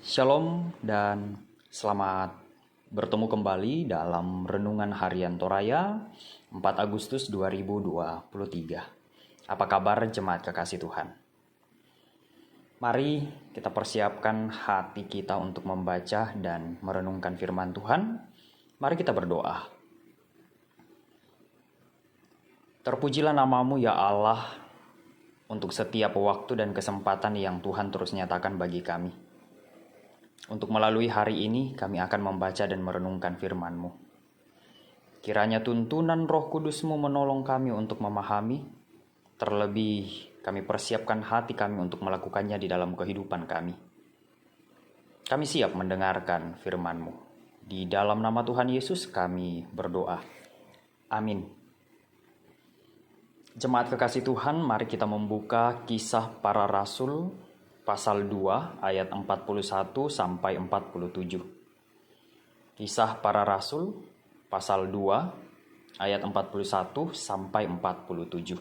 Shalom dan selamat bertemu kembali dalam Renungan Harian Toraya 4 Agustus 2023. Apa kabar jemaat kekasih Tuhan? Mari kita persiapkan hati kita untuk membaca dan merenungkan firman Tuhan. Mari kita berdoa. Terpujilah namamu ya Allah untuk setiap waktu dan kesempatan yang Tuhan terus nyatakan bagi kami. Untuk melalui hari ini, kami akan membaca dan merenungkan firman-Mu. Kiranya tuntunan Roh Kudus-Mu menolong kami untuk memahami, terlebih kami persiapkan hati kami untuk melakukannya di dalam kehidupan kami. Kami siap mendengarkan firman-Mu. Di dalam nama Tuhan Yesus kami berdoa. Amin. Jemaat kekasih Tuhan, mari kita membuka Kisah Para Rasul pasal 2 ayat 41 sampai 47. Kisah Para Rasul pasal 2 ayat 41 sampai 47.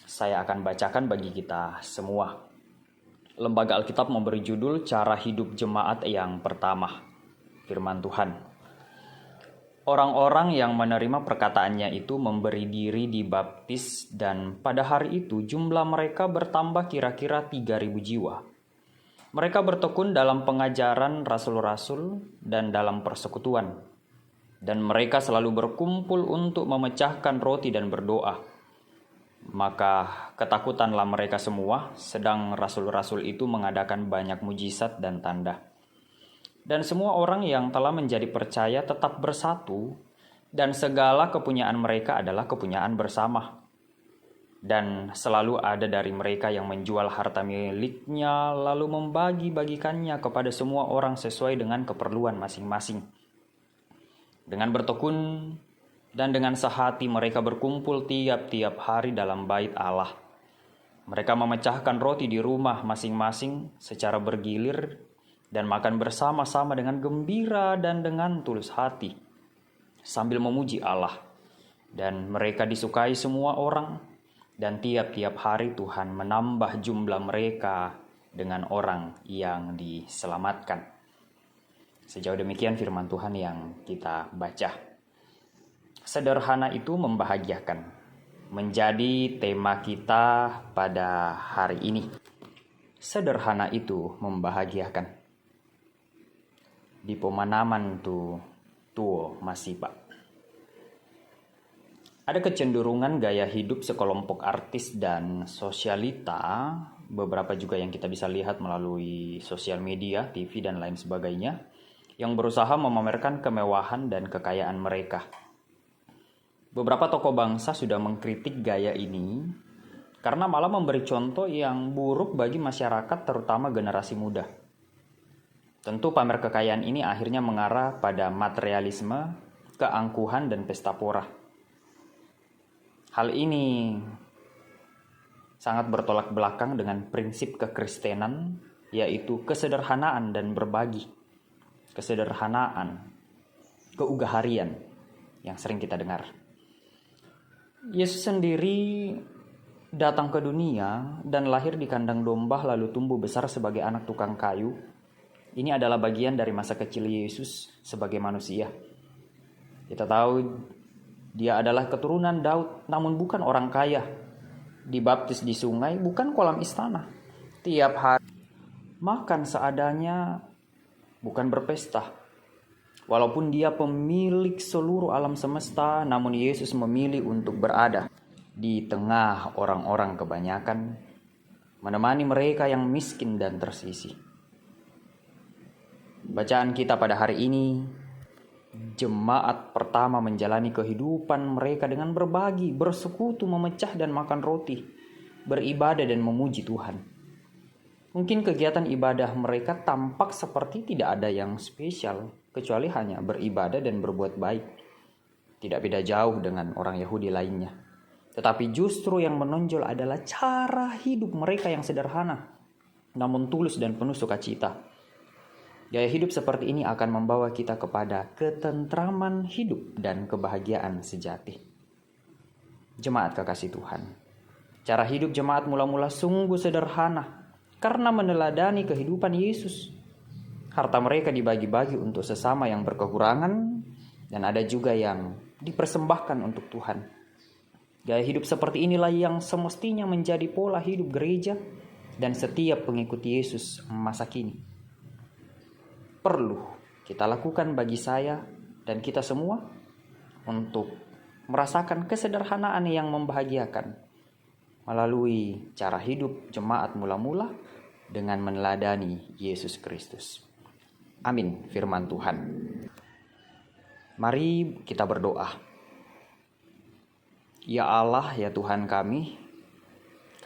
Saya akan bacakan bagi kita semua. Lembaga Alkitab memberi judul Cara Hidup Jemaat yang Pertama. Firman Tuhan. Orang-orang yang menerima perkataannya itu memberi diri dibaptis dan pada hari itu jumlah mereka bertambah kira-kira 3.000 jiwa. Mereka bertekun dalam pengajaran rasul-rasul dan dalam persekutuan. Dan mereka selalu berkumpul untuk memecahkan roti dan berdoa. Maka ketakutanlah mereka semua, sedang rasul-rasul itu mengadakan banyak mujizat dan tanda. Dan semua orang yang telah menjadi percaya tetap bersatu, dan segala kepunyaan mereka adalah kepunyaan bersama. Dan selalu ada dari mereka yang menjual harta miliknya, lalu membagi-bagikannya kepada semua orang sesuai dengan keperluan masing-masing. Dengan bertekun dan dengan sehati mereka berkumpul tiap-tiap hari dalam bait Allah. Mereka memecahkan roti di rumah masing-masing secara bergilir, dan makan bersama-sama dengan gembira dan dengan tulus hati, sambil memuji Allah. Dan mereka disukai semua orang, dan tiap-tiap hari Tuhan menambah jumlah mereka dengan orang yang diselamatkan. Sejauh demikian firman Tuhan yang kita baca. Sederhana itu membahagiakan, menjadi tema kita pada hari ini. Sederhana itu membahagiakan. Di pemanaman tuo masih pak. Ada kecenderungan gaya hidup sekelompok artis dan sosialita, beberapa juga yang kita bisa lihat melalui sosial media, TV dan lain sebagainya, yang berusaha memamerkan kemewahan dan kekayaan mereka. Beberapa tokoh bangsa sudah mengkritik gaya ini karena malah memberi contoh yang buruk bagi masyarakat, terutama generasi muda. Tentu pamer kekayaan ini akhirnya mengarah pada materialisme, keangkuhan, dan pesta pora. Hal ini sangat bertolak belakang dengan prinsip kekristenan, yaitu kesederhanaan dan berbagi. Kesederhanaan, keugaharian yang sering kita dengar. Yesus sendiri datang ke dunia dan lahir di kandang domba lalu tumbuh besar sebagai anak tukang kayu. Ini adalah bagian dari masa kecil Yesus sebagai manusia. Kita tahu dia adalah keturunan Daud, namun bukan orang kaya. Dibaptis di sungai, bukan kolam istana. Tiap hari makan seadanya, bukan berpesta. Walaupun dia pemilik seluruh alam semesta, namun Yesus memilih untuk berada di tengah orang-orang kebanyakan, menemani mereka yang miskin dan tersisih. Bacaan kita pada hari ini, jemaat pertama menjalani kehidupan mereka dengan berbagi, bersekutu, memecah dan makan roti, beribadah dan memuji Tuhan. Mungkin kegiatan ibadah mereka tampak seperti tidak ada yang spesial, kecuali hanya beribadah dan berbuat baik. Tidak beda jauh dengan orang Yahudi lainnya. Tetapi justru yang menonjol adalah cara hidup mereka yang sederhana, namun tulus dan penuh sukacita. Gaya hidup seperti ini akan membawa kita kepada ketentraman hidup dan kebahagiaan sejati. Jemaat kekasih Tuhan, cara hidup jemaat mula-mula sungguh sederhana karena meneladani kehidupan Yesus Harta mereka dibagi-bagi untuk sesama yang berkekurangan, dan ada juga yang dipersembahkan untuk Tuhan. Gaya hidup seperti inilah yang semestinya menjadi pola hidup gereja dan setiap pengikut Yesus masa kini. Perlu kita lakukan bagi saya dan kita semua untuk merasakan kesederhanaan yang membahagiakan melalui cara hidup jemaat mula-mula dengan meneladani Yesus Kristus. Amin, firman Tuhan. Mari kita berdoa. Ya Allah, ya Tuhan kami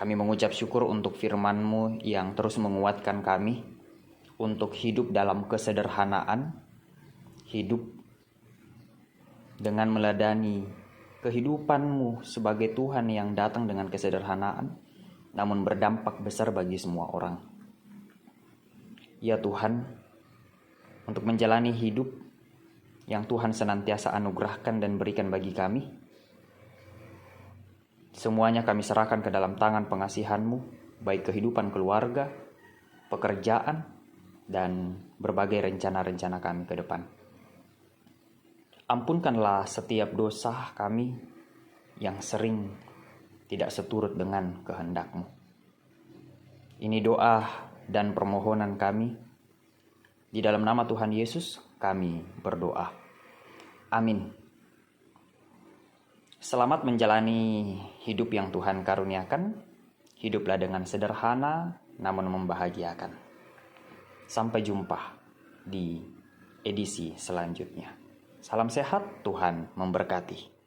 mengucap syukur untuk firman-Mu yang terus menguatkan kami untuk hidup dalam kesederhanaan, hidup dengan meladani kehidupan-Mu sebagai Tuhan yang datang dengan kesederhanaan, namun berdampak besar bagi semua orang. Ya Tuhan, untuk menjalani hidup yang Tuhan senantiasa anugerahkan dan berikan bagi kami, semuanya kami serahkan ke dalam tangan pengasihan-Mu, baik kehidupan keluarga, pekerjaan, dan berbagai rencana-rencana kami ke depan. Ampunkanlah setiap dosa kami yang sering tidak seturut dengan kehendak-Mu. Ini doa dan permohonan kami. Di dalam nama Tuhan Yesus kami berdoa. Amin. Selamat menjalani hidup yang Tuhan karuniakan. Hiduplah dengan sederhana namun membahagiakan. Sampai jumpa di edisi selanjutnya. Salam sehat, Tuhan memberkati.